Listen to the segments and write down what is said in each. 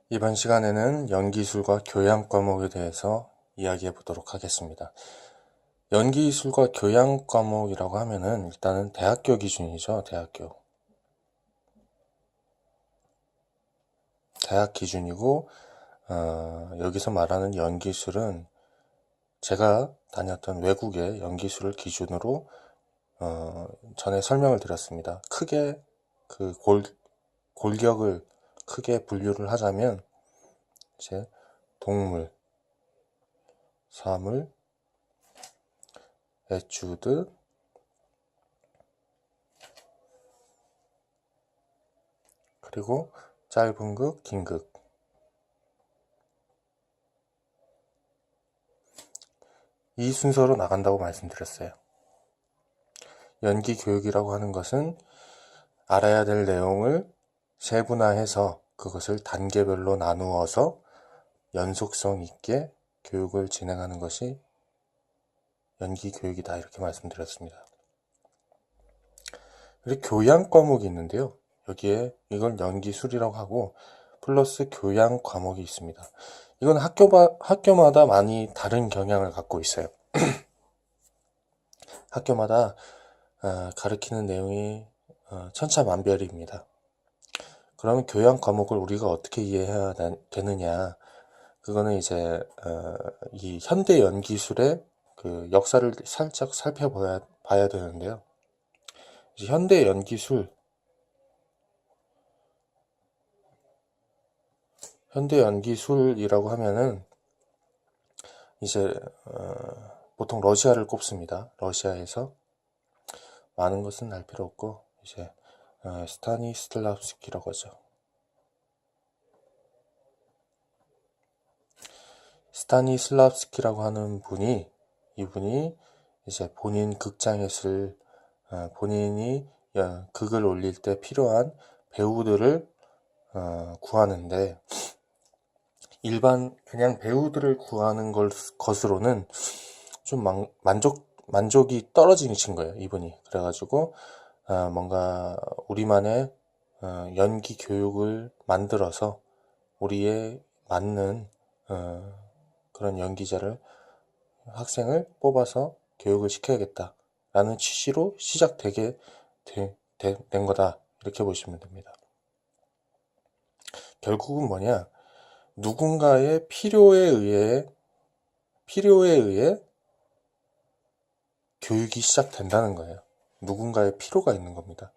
이번 시간에는 연기술과 교양 과목에 대해서 이야기해 보도록 하겠습니다. 연기술과 교양 과목이라고 하면은 일단은 대학교 기준이죠. 대학 기준이고, 여기서 말하는 연기술은 제가 다녔던 외국의 연기술을 기준으로 전에 설명을 드렸습니다. 크게 그 골격을 크게 분류를 하자면 이제 동물, 사물, 에튜드, 그리고 짧은 극, 긴 극. 이 순서로 나간다고 말씀드렸어요. 연기 교육이라고 하는 것은 알아야 될 내용을 세분화해서 그것을 단계별로 나누어서 연속성 있게 교육을 진행하는 것이 연기 교육이다, 이렇게 말씀드렸습니다. 그리고 교양 과목이 있는데요. 여기에 이걸 연기술이라고 하고 플러스 교양 과목이 있습니다. 이건 학교마다 많이 다른 경향을 갖고 있어요. 학교마다 가르치는 내용이 천차만별입니다. 그러면 교양 과목을 우리가 어떻게 이해해야 되느냐? 그거는 이제 이 현대 연기술의 그 역사를 살짝 봐야 되는데요. 이제 현대 연기술이라고 하면은 이제 보통 러시아를 꼽습니다. 러시아에서 많은 것은 알 필요 없고 이제 스타니슬랍스키라고 하죠. 스타니슬랍스키라고 하는 이분이 이제 본인 극장에서 본인이 극을 올릴 때 필요한 배우들을 구하는데, 일반 그냥 배우들을 구하는 것으로는 좀 만족이 떨어지신 거예요, 이분이. 그래가지고 뭔가 우리만의 연기 교육을 만들어서 우리에 맞는 그런 학생을 뽑아서 교육을 시켜야겠다라는 취지로 시작되게 된 거다, 이렇게 보시면 됩니다. 결국은 뭐냐, 누군가의 필요에 의해 교육이 시작된다는 거예요. 누군가의 필요가 있는 겁니다.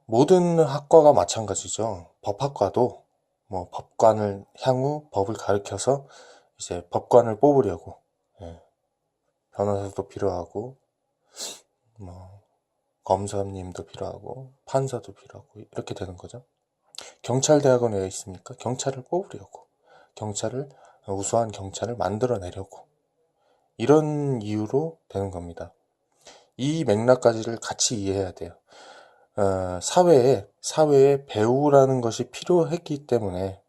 모든 학과가 마찬가지죠. 법학과도 뭐 향후 법을 가르쳐서 이제 법관을 뽑으려고, 변호사도 필요하고 뭐 검사님도 필요하고 판사도 필요하고 이렇게 되는 거죠. 경찰대학원에 왜 있습니까? 경찰을 뽑으려고, 우수한 경찰을 만들어내려고, 이런 이유로 되는 겁니다. 이 맥락까지를 같이 이해해야 돼요. 사회에 배우라는 것이 필요했기 때문에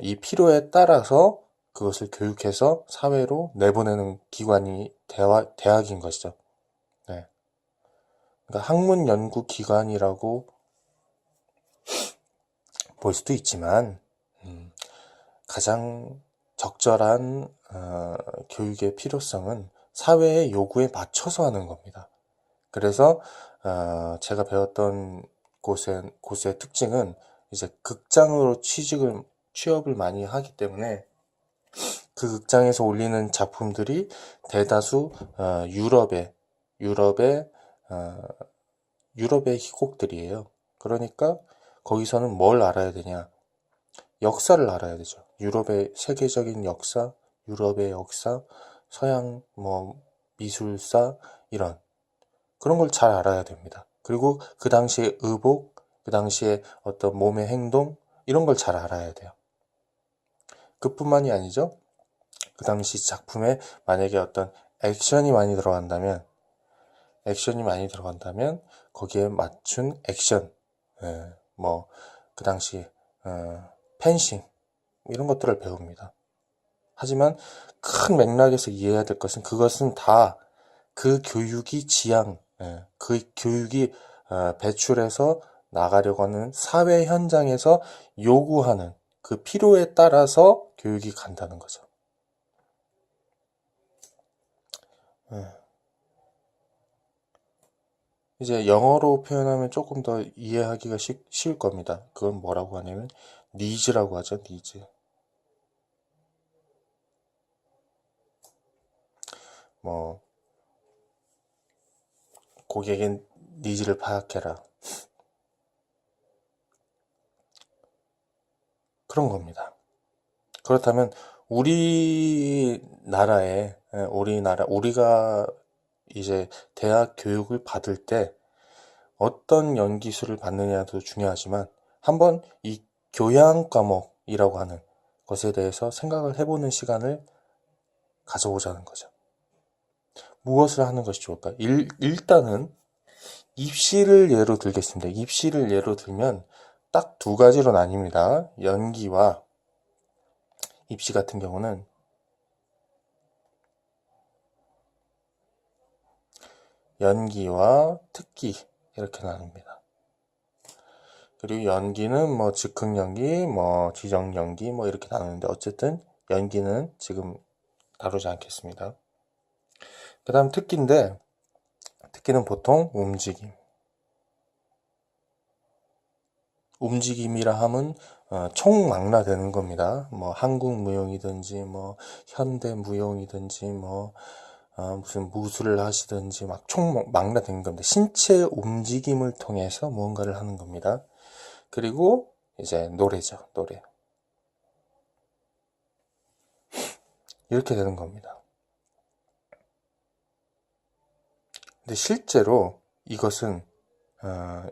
이 필요에 따라서 그것을 교육해서 사회로 내보내는 기관이 대학인 것이죠. 네. 그러니까 학문 연구 기관이라고 볼 수도 있지만, 가장 적절한 교육의 필요성은 사회의 요구에 맞춰서 하는 겁니다. 그래서 제가 배웠던 곳의 특징은 이제 극장으로 취업을 많이 하기 때문에 그 극장에서 올리는 작품들이 대다수 유럽의 희곡들이에요. 그러니까 거기서는 뭘 알아야 되냐? 역사를 알아야 되죠. 유럽의 세계적인 역사, 유럽의 역사, 서양 미술사, 이런 그런 걸 잘 알아야 됩니다. 그리고 그 당시의 의복, 그 당시의 어떤 몸의 행동, 이런 걸 잘 알아야 돼요. 그뿐만이 아니죠. 그 당시 작품에 만약에 어떤 액션이 많이 들어간다면 거기에 맞춘 액션, 그 당시 펜싱, 이런 것들을 배웁니다. 하지만 큰 맥락에서 이해해야 될 것은, 그것은 다 그 교육이 그 교육이 배출해서 나가려고 하는 사회 현장에서 요구하는 그 필요에 따라서 교육이 간다는 거죠. 이제 영어로 표현하면 조금 더 이해하기가 쉬울 겁니다. 그건 뭐라고 하냐면 니즈라고 하죠. 니즈. 뭐 고객의 니즈를 파악해라. 그런 겁니다. 그렇다면 우리가 이제 대학 교육을 받을 때 어떤 연기술을 받느냐도 중요하지만 한번 이 교양 과목이라고 하는 것에 대해서 생각을 해보는 시간을 가져보자는 거죠. 무엇을 하는 것이 좋을까? 일단은 입시를 예로 들겠습니다. 입시를 예로 들면 딱 두 가지로 나뉩니다. 연기와 입시 같은 경우는 연기와 특기 이렇게 나눕니다. 그리고 연기는 뭐 즉흥 연기, 뭐 지정 연기 뭐 이렇게 나누는데 어쨌든 연기는 지금 다루지 않겠습니다. 그 다음 특기인데 특기는 보통 움직임이라 함은 총망라되는 겁니다. 뭐 한국무용이든지 뭐 현대무용이든지 뭐 무슨 무술을 하시든지 막 총망라되는 겁니다. 신체 움직임을 통해서 무언가를 하는 겁니다. 그리고 이제 노래죠. 노래. 이렇게 되는 겁니다. 근데 실제로 이것은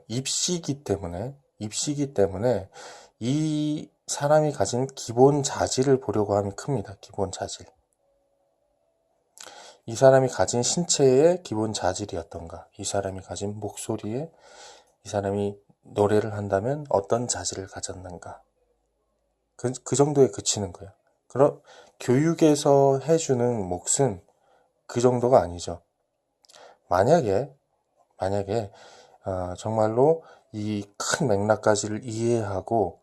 입시기 때문에 이 사람이 가진 기본 자질을 보려고 하면 큽니다. 기본 자질. 이 사람이 가진 신체의 기본 자질이 어떤가? 이 사람이 가진 목소리에 이 사람이 노래를 한다면 어떤 자질을 가졌는가? 그 정도에 그치는 거예요. 그럼 교육에서 해주는 몫은 그 정도가 아니죠. 만약에 정말로 이 큰 맥락까지를 이해하고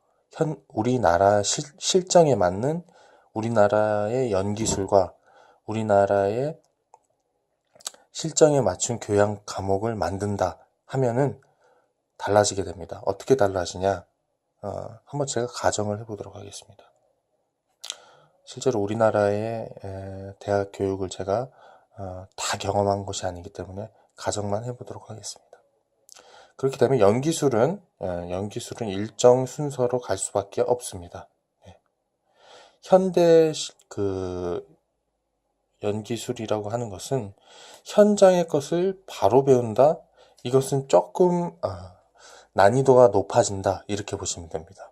우리나라 실정에 맞는 우리나라의 연기술과 우리나라의 실정에 맞춘 교양 과목을 만든다 하면은 달라지게 됩니다. 어떻게 달라지냐? 한번 제가 가정을 해보도록 하겠습니다. 실제로 우리나라의 대학 교육을 제가 다 경험한 것이 아니기 때문에 가정만 해보도록 하겠습니다. 그렇게 되면 연기술은 일정 순서로 갈 수밖에 없습니다. 현대 연기술이라고 하는 것은 현장의 것을 바로 배운다. 이것은 조금 난이도가 높아진다. 이렇게 보시면 됩니다.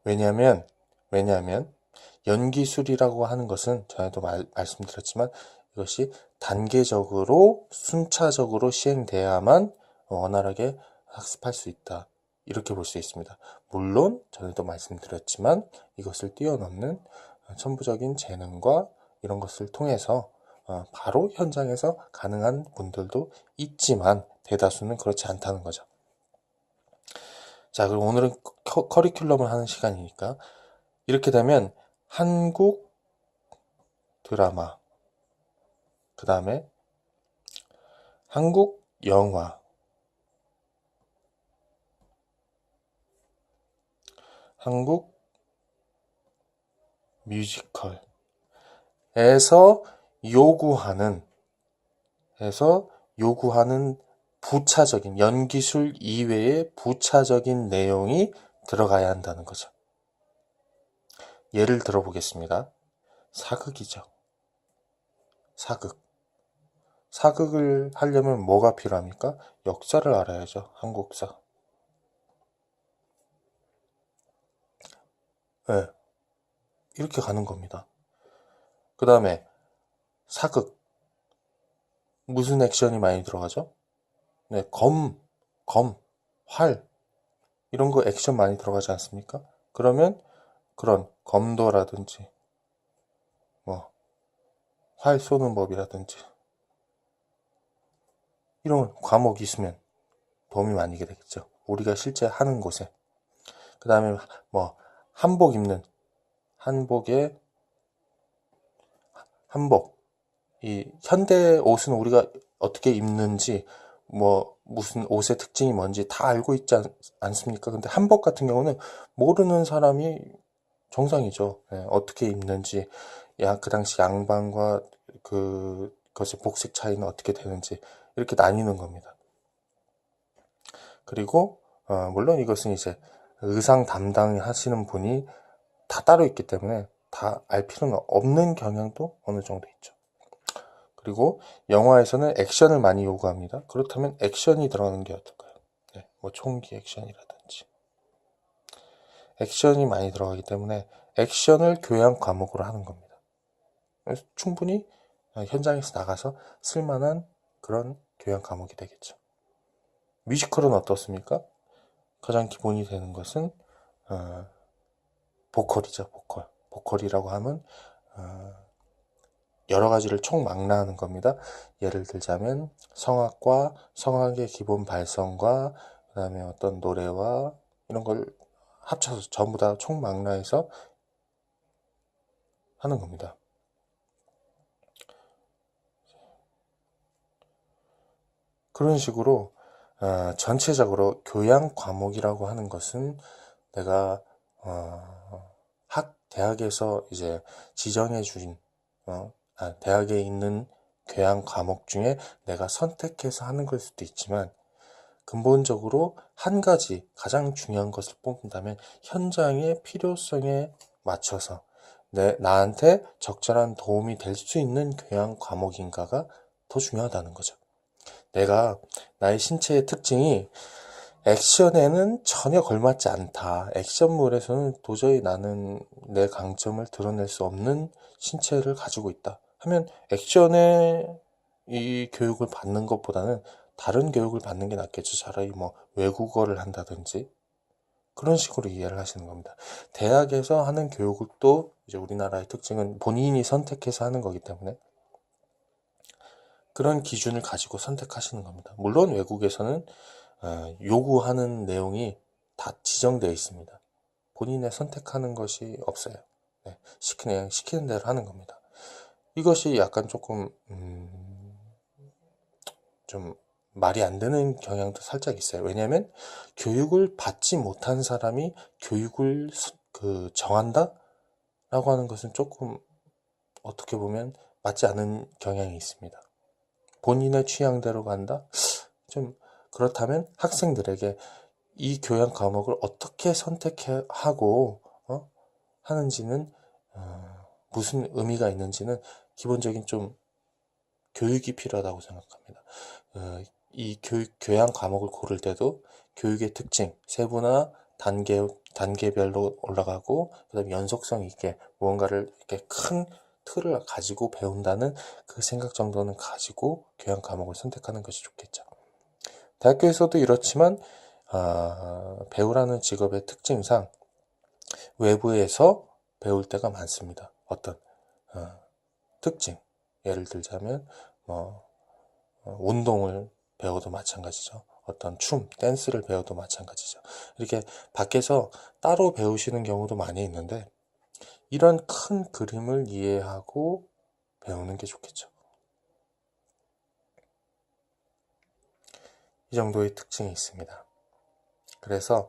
왜냐하면 연기술이라고 하는 것은 전에도 말씀드렸지만 이것이 단계적으로 순차적으로 시행돼야만 원활하게 학습할 수 있다. 이렇게 볼 수 있습니다. 물론 전에도 말씀드렸지만 이것을 뛰어넘는 천부적인 재능과 이런 것을 통해서 바로 현장에서 가능한 분들도 있지만 대다수는 그렇지 않다는 거죠. 자, 그럼 오늘은 커리큘럼을 하는 시간이니까 이렇게 되면 한국 드라마, 그 다음에 한국 영화, 한국 뮤지컬에서 요구하는 부차적인 연기술 이외의 부차적인 내용이 들어가야 한다는 거죠. 예를 들어 보겠습니다. 사극이죠. 사극을 하려면 뭐가 필요합니까? 역사를 알아야죠. 한국사. 네, 이렇게 가는 겁니다. 그 다음에 사극. 무슨 액션이 많이 들어가죠? 네, 활. 이런 거 액션 많이 들어가지 않습니까? 그러면 그런 검도라든지 뭐 활 쏘는 법이라든지 이런 과목이 있으면 도움이 많이 되겠죠. 우리가 실제 하는 곳에. 그 다음에 뭐 한복 입는 한복에 한복 이 현대 옷은 우리가 어떻게 입는지 뭐 무슨 옷의 특징이 뭔지 다 알고 있지 않습니까? 근데 한복 같은 경우는 모르는 사람이 정상이죠. 예, 어떻게 입는지, 그 당시 양반과 그것의 복색 차이는 어떻게 되는지 이렇게 나뉘는 겁니다. 그리고 물론 이것은 이제 의상 담당하시는 분이 다 따로 있기 때문에 다 알 필요는 없는 경향도 어느 정도 있죠. 그리고 영화에서는 액션을 많이 요구합니다. 그렇다면 액션이 들어가는 게 어떨까요? 네, 뭐 총기 액션이라든지 액션이 많이 들어가기 때문에 액션을 교양 과목으로 하는 겁니다. 그래서 충분히 현장에서 나가서 쓸만한 그런 교양 과목이 되겠죠. 뮤지컬은 어떻습니까? 가장 기본이 되는 것은 보컬이죠. 보컬이라고 하면 여러 가지를 총망라하는 겁니다. 예를 들자면 성악과 성악의 기본 발성과 그 다음에 어떤 노래와 이런 걸 합쳐서 전부 다 총망라해서 하는 겁니다. 그런 식으로 전체적으로 교양 과목이라고 하는 것은 내가 대학에서 이제 지정해 준 대학에 있는 교양 과목 중에 내가 선택해서 하는 걸 수도 있지만 근본적으로 한 가지 가장 중요한 것을 뽑는다면 현장의 필요성에 맞춰서 나한테 적절한 도움이 될 수 있는 교양 과목인가가 더 중요하다는 거죠. 내가 나의 신체의 특징이 액션에는 전혀 걸맞지 않다. 액션물에서는 도저히 나는 내 강점을 드러낼 수 없는 신체를 가지고 있다. 하면 액션에 이 교육을 받는 것보다는 다른 교육을 받는 게 낫겠죠. 차라리 뭐 외국어를 한다든지 그런 식으로 이해를 하시는 겁니다. 대학에서 하는 교육도 이제 우리나라의 특징은 본인이 선택해서 하는 거기 때문에 그런 기준을 가지고 선택하시는 겁니다. 물론 외국에서는 요구하는 내용이 다 지정되어 있습니다. 본인의 선택하는 것이 없어요. 네, 시키는 대로 하는 겁니다. 이것이 약간 조금 좀 말이 안 되는 경향도 살짝 있어요. 왜냐하면 교육을 받지 못한 사람이 교육을 정한다? 라고 하는 것은 조금 어떻게 보면 맞지 않은 경향이 있습니다. 본인의 취향대로 간다? 좀 그렇다면 학생들에게 이 교양 과목을 어떻게 선택하고 하는지는 무슨 의미가 있는지는 기본적인 좀 교육이 필요하다고 생각합니다. 이 교양 과목을 고를 때도 교육의 특징, 세부나 단계별로 올라가고 그다음에 연속성 있게 무언가를 이렇게 큰 틀을 가지고 배운다는 그 생각 정도는 가지고 교양 과목을 선택하는 것이 좋겠죠. 대학교에서도 이렇지만 배우라는 직업의 특징상 외부에서 배울 때가 많습니다. 어떤 특징, 예를 들자면 운동을 배워도 마찬가지죠. 어떤 춤, 댄스를 배워도 마찬가지죠. 이렇게 밖에서 따로 배우시는 경우도 많이 있는데 이런 큰 그림을 이해하고 배우는 게 좋겠죠. 이 정도의 특징이 있습니다. 그래서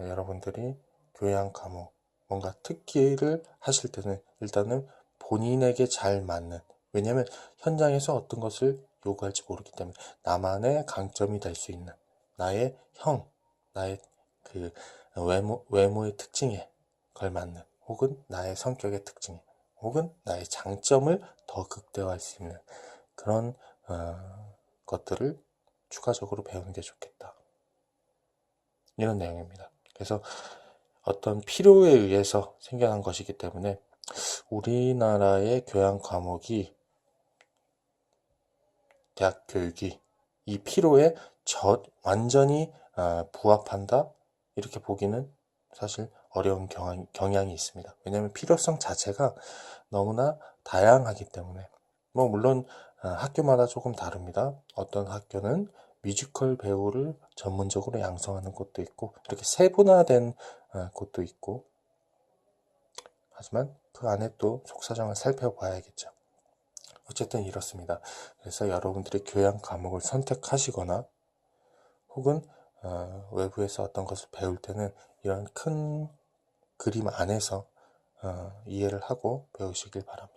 여러분들이 교양 과목, 뭔가 특기를 하실 때는 일단은 본인에게 잘 맞는, 왜냐하면 현장에서 어떤 것을 요구할지 모르기 때문에 나만의 강점이 될 수 있는 나의 나의 그 외모의 특징에 걸맞는 혹은 나의 성격의 특징에 혹은 나의 장점을 더 극대화할 수 있는 그런 것들을 추가적으로 배우는 게 좋겠다. 이런 내용입니다. 그래서 어떤 필요에 의해서 생겨난 것이기 때문에 우리나라의 교양 과목이 대학 교육이 이 필요에 완전히 부합한다? 이렇게 보기는 사실 어려운 경향이 있습니다. 왜냐하면 필요성 자체가 너무나 다양하기 때문에 물론 학교마다 조금 다릅니다. 어떤 학교는 뮤지컬 배우를 전문적으로 양성하는 곳도 있고 이렇게 세분화된 곳도 있고, 하지만 그 안에 또 속사정을 살펴봐야겠죠. 어쨌든 이렇습니다. 그래서 여러분들이 교양 과목을 선택하시거나 혹은 외부에서 어떤 것을 배울 때는 이런 큰 그림 안에서 이해를 하고 배우시길 바랍니다.